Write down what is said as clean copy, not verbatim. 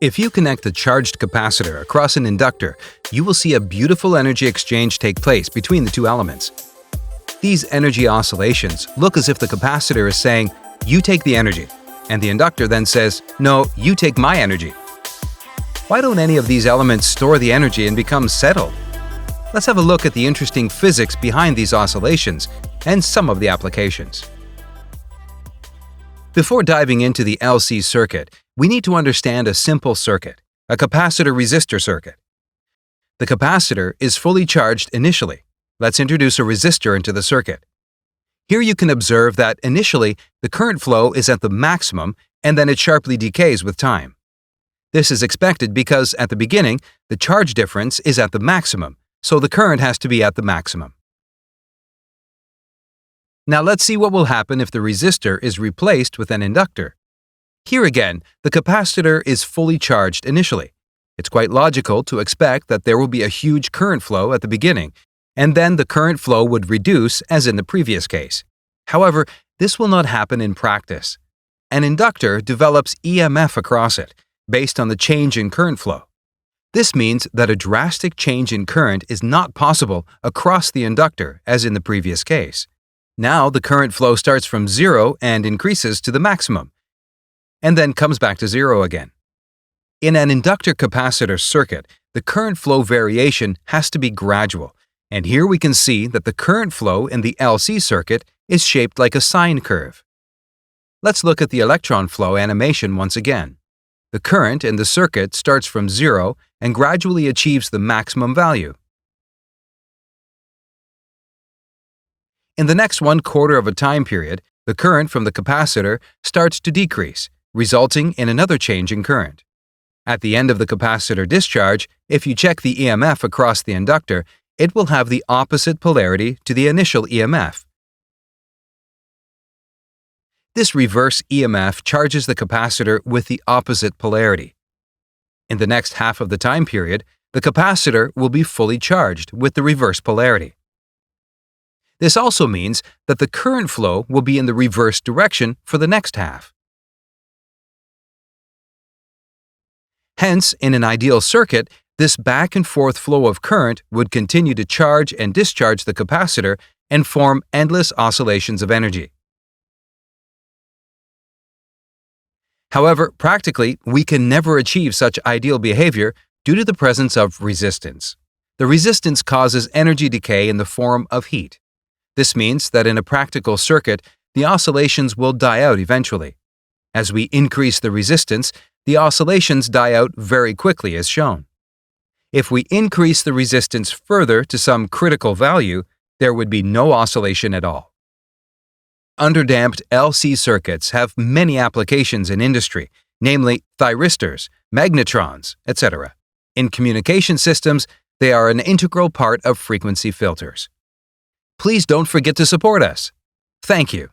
If you connect a charged capacitor across an inductor, you will see a beautiful energy exchange take place between the two elements. These energy oscillations look as if the capacitor is saying, "You take the energy," and the inductor then says, "No, you take my energy." Why don't any of these elements store the energy and become settled? Let's have a look at the interesting physics behind these oscillations and some of the applications. Before diving into the LC circuit, we need to understand a simple circuit, a capacitor-resistor circuit. The capacitor is fully charged initially. Let's introduce a resistor into the circuit. Here you can observe that initially the current flow is at the maximum and then it sharply decays with time. This is expected because at the beginning, the charge difference is at the maximum, so the current has to be at the maximum. Now let's see what will happen if the resistor is replaced with an inductor. Here again, the capacitor is fully charged initially. It's quite logical to expect that there will be a huge current flow at the beginning, and then the current flow would reduce as in the previous case. However, this will not happen in practice. An inductor develops EMF across it, based on the change in current flow. This means that a drastic change in current is not possible across the inductor as in the previous case. Now the current flow starts from zero and increases to the maximum, and then comes back to zero again. In an inductor-capacitor circuit, the current flow variation has to be gradual, and here we can see that the current flow in the LC circuit is shaped like a sine curve. Let's look at the electron flow animation once again. The current in the circuit starts from zero and gradually achieves the maximum value. In the next 1/4 of a time period, the current from the capacitor starts to decrease, resulting in another change in current. At the end of the capacitor discharge, if you check the EMF across the inductor, it will have the opposite polarity to the initial EMF. This reverse EMF charges the capacitor with the opposite polarity. In the next half of the time period, the capacitor will be fully charged with the reverse polarity. This also means that the current flow will be in the reverse direction for the next half. Hence, in an ideal circuit, this back and forth flow of current would continue to charge and discharge the capacitor and form endless oscillations of energy. However, practically, we can never achieve such ideal behavior due to the presence of resistance. The resistance causes energy decay in the form of heat. This means that in a practical circuit, the oscillations will die out eventually. As we increase the resistance, the oscillations die out very quickly as shown. If we increase the resistance further to some critical value, there would be no oscillation at all. Underdamped LC circuits have many applications in industry, namely thyristors, magnetrons, etc. In communication systems, they are an integral part of frequency filters. Please don't forget to support us. Thank you.